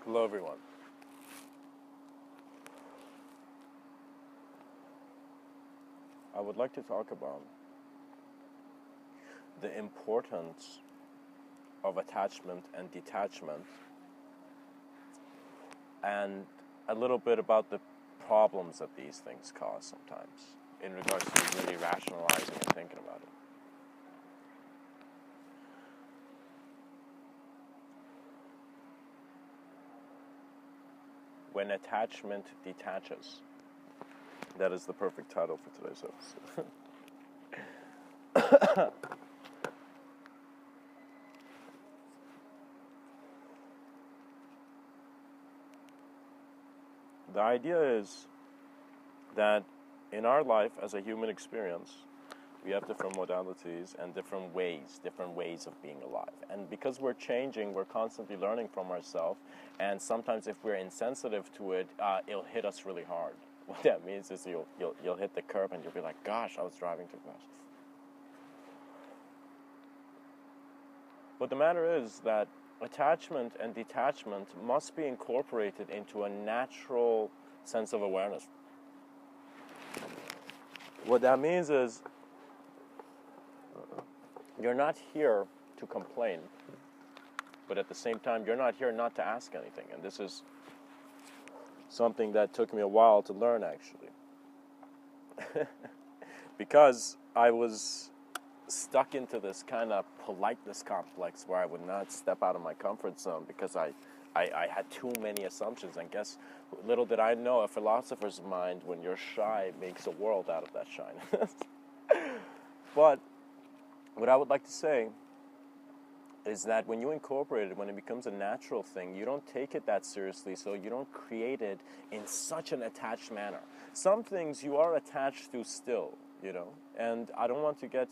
Hello everyone. I would like to talk about the importance of attachment and detachment, and a little bit about the problems that these things cause sometimes in regards to really rationalizing and thinking about it. When attachment detaches. That is the perfect title for today's episode. The idea is that in our life as a human experience, we have different modalities and different ways of being alive. And because we're changing, we're constantly learning from ourselves. And sometimes if we're insensitive to it, it'll hit us really hard. What that means is you'll hit the curb and you'll be like, gosh, I was driving too fast. But the matter is that attachment and detachment must be incorporated into a natural sense of awareness. What that means is you're not here to complain, but at the same time, you're not here not to ask anything. And this is something that took me a while to learn, actually. Because I was stuck into this kind of politeness complex where I would not step out of my comfort zone because I had too many assumptions. And guess, little did I know, a philosopher's mind, when you're shy, makes a world out of that shyness. But what I would like to say is that when you incorporate it, when it becomes a natural thing, you don't take it that seriously, so you don't create it in such an attached manner. Some things you are attached to still, and I don't want to get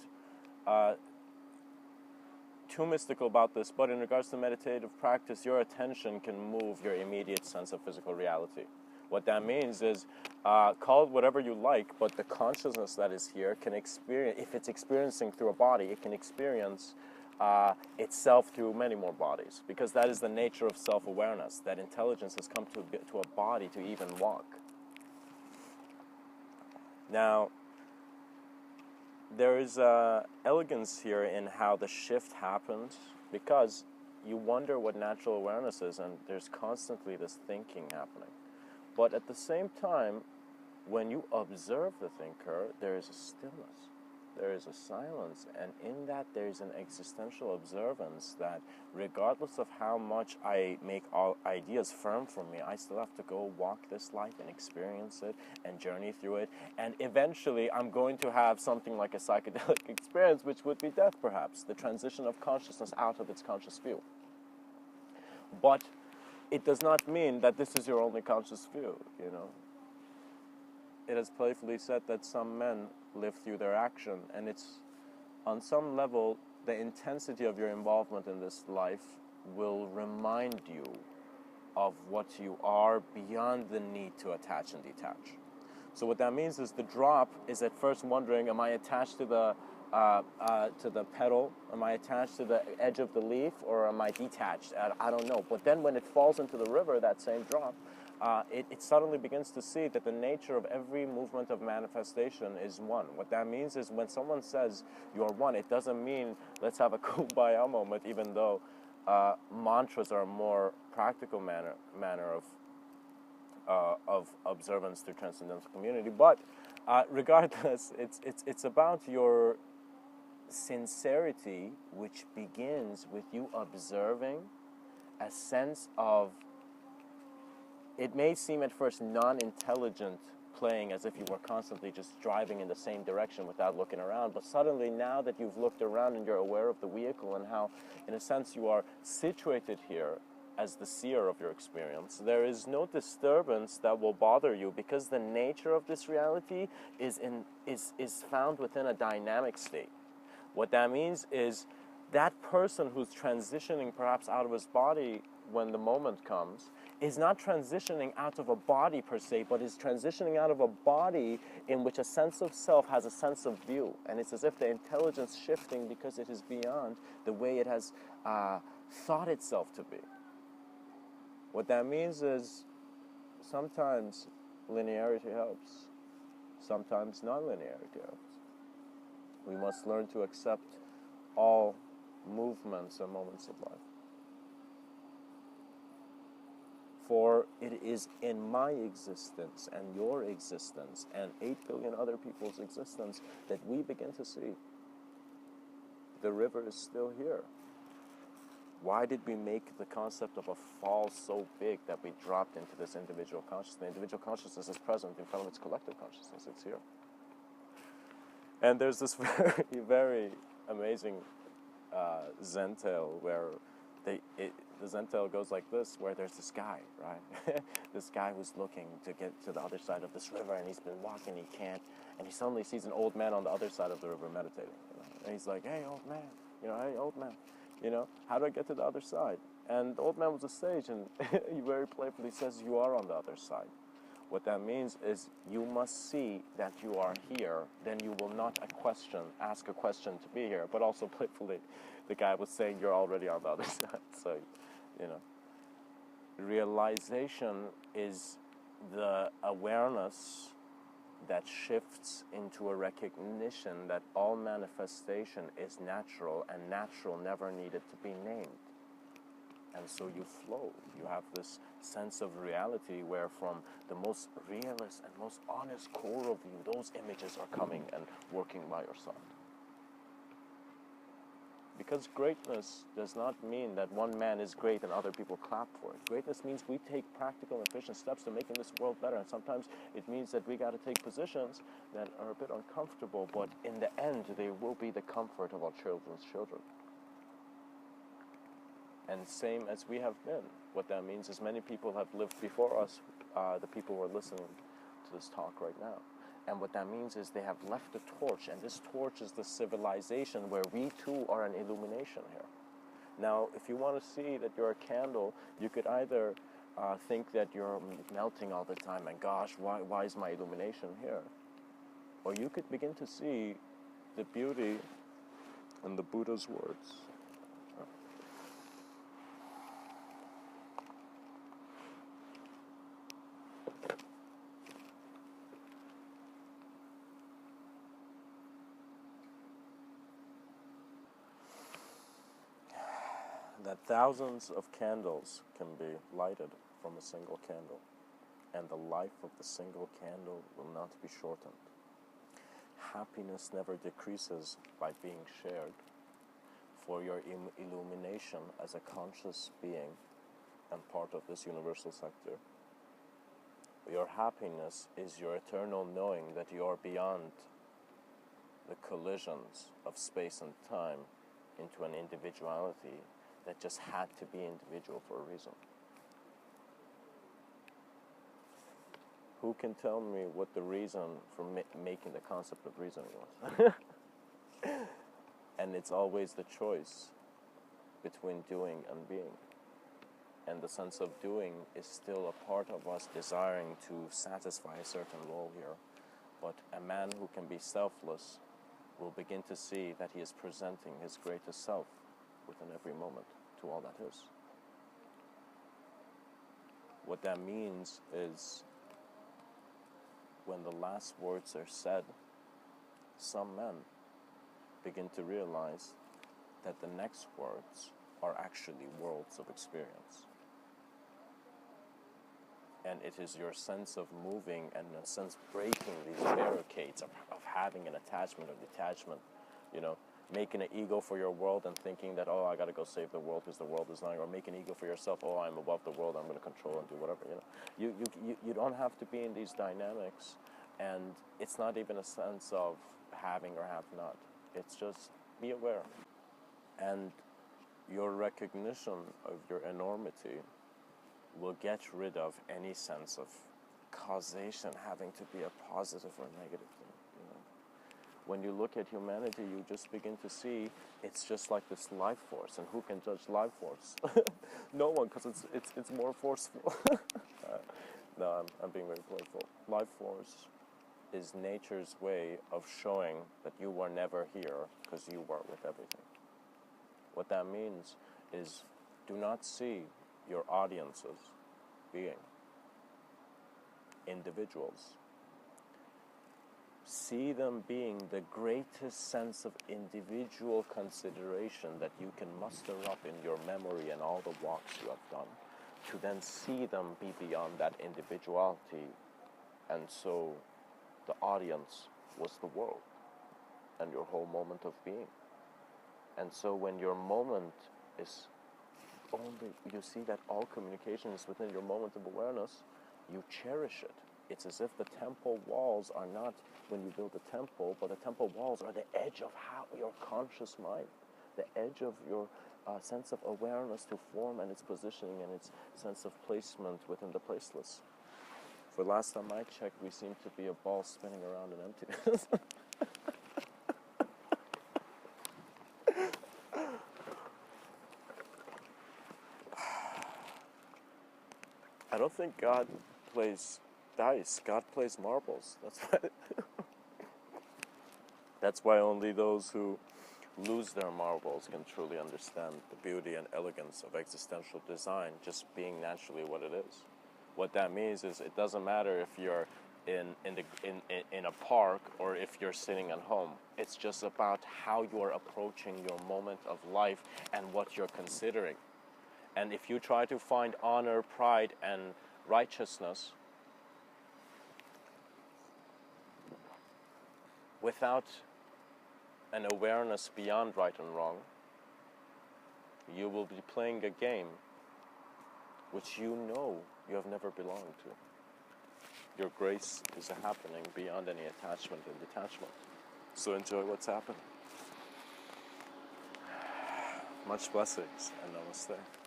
too mystical about this, but in regards to meditative practice, your attention can move your immediate sense of physical reality. What that means is, call it whatever you like, but the consciousness that is here can experience, if it's experiencing through a body, it can experience itself through many more bodies, because that is the nature of self-awareness, that intelligence has come to a body to even walk. Now, there is elegance here in how the shift happens, because you wonder what natural awareness is, and there's constantly this thinking happening. But at the same time, when you observe the thinker, there is a stillness, there is a silence, and in that there is an existential observance that regardless of how much I make all ideas firm for me, I still have to go walk this life and experience it and journey through it, and eventually I'm going to have something like a psychedelic experience, which would be death perhaps, the transition of consciousness out of its conscious view. But it does not mean that this is your only conscious view, It is playfully said that some men live through their action, and it's, on some level, the intensity of your involvement in this life will remind you of what you are beyond the need to attach and detach. So what that means is the drop is at first wondering, am I attached to the pedal? Am I attached to the edge of the leaf, or am I detached? I don't know. But then when it falls into the river, that same drop, it suddenly begins to see that the nature of every movement of manifestation is one. What that means is when someone says you're one, it doesn't mean let's have a kumbaya moment, even though mantras are a more practical manner of observance through transcendental community. But regardless, it's about your sincerity, which begins with you observing a sense of, it may seem at first non-intelligent playing, as if you were constantly just driving in the same direction without looking around, but suddenly now that you've looked around and you're aware of the vehicle and how, in a sense, you are situated here as the seer of your experience, there is no disturbance that will bother you, because the nature of this reality is found within a dynamic state. What that means is that person who's transitioning perhaps out of his body when the moment comes is not transitioning out of a body per se, but is transitioning out of a body in which a sense of self has a sense of view. And it's as if the intelligence shifting because it is beyond the way it has thought itself to be. What that means is sometimes linearity helps, sometimes non-linearity helps. We must learn to accept all movements and moments of life. For it is in my existence and your existence and 8 billion other people's existence that we begin to see the river is still here. Why did we make the concept of a fall so big that we dropped into this individual consciousness? The individual consciousness is present in front of its collective consciousness. It's here. And there's this very, very amazing Zen tale where the Zen tale goes like this, where there's this guy, right? This guy who's looking to get to the other side of this river, and he's been walking, he can't, and he suddenly sees an old man on the other side of the river meditating. And he's like, hey, old man, hey, old man, how do I get to the other side? And the old man was a sage, and he very playfully says, you are on the other side. What that means is you must see that you are here, then you will not ask a question to be here. But also playfully, the guy was saying you're already on the other side. So, realization is the awareness that shifts into a recognition that all manifestation is natural, and natural never needed to be named. And so you flow. You have this sense of reality where from the most realist and most honest core of you, those images are coming and working by your side. Because greatness does not mean that one man is great and other people clap for it. Greatness means we take practical and efficient steps to making this world better. And sometimes it means that we got to take positions that are a bit uncomfortable, but in the end, they will be the comfort of our children's children. And same as we have been. What that means is many people have lived before us, the people who are listening to this talk right now. And what that means is they have left a torch, and this torch is the civilization where we too are an illumination here. Now, if you want to see that you're a candle, you could either think that you're melting all the time, and gosh, why is my illumination here? Or you could begin to see the beauty in the Buddha's words. That thousands of candles can be lighted from a single candle, and the life of the single candle will not be shortened. Happiness never decreases by being shared, for your illumination as a conscious being and part of this universal sector. Your happiness is your eternal knowing that you are beyond the collisions of space and time into an individuality that just had to be individual for a reason. Who can tell me what the reason for making the concept of reason was? And it's always the choice between doing and being. And the sense of doing is still a part of us desiring to satisfy a certain role here. But a man who can be selfless will begin to see that he is presenting his greatest self within every moment to all that is. What that means is when the last words are said, some men begin to realize that the next words are actually worlds of experience. And it is your sense of moving and in a sense breaking these barricades of having an attachment or detachment, making an ego for your world and thinking that, oh, I got to go save the world because the world is dying, or make an ego for yourself, oh, I'm above the world, I'm going to control and do whatever, You don't have to be in these dynamics, and it's not even a sense of having or have not. It's just be aware. And your recognition of your enormity will get rid of any sense of causation having to be a positive or negative thing. When you look at humanity, you just begin to see it's just like this life force, and who can judge life force? No one, because it's more forceful. No, I'm being very playful. Life force is nature's way of showing that you were never here because you were with everything. What that means is do not see your audiences being. Individuals. See them being the greatest sense of individual consideration that you can muster up in your memory and all the walks you have done, to then see them be beyond that individuality. And so the audience was the world and your whole moment of being. And so when your moment is only, you see that all communication is within your moment of awareness, you cherish it. It's as if the temple walls are not when you build a temple, but the temple walls are the edge of how your conscious mind, the edge of your sense of awareness to form and its positioning and its sense of placement within the placeless. For last time I checked, we seem to be a ball spinning around in emptiness. I don't think God plays dice. God plays marbles. That's why only those who lose their marbles can truly understand the beauty and elegance of existential design just being naturally what it is. What that means is it doesn't matter if you're in a park or if you're sitting at home. It's just about how you are approaching your moment of life and what you're considering. And if you try to find honor, pride, and righteousness without an awareness beyond right and wrong, you will be playing a game which you know you have never belonged to. Your grace is a happening beyond any attachment and detachment. So enjoy what's happening. Much blessings and namaste.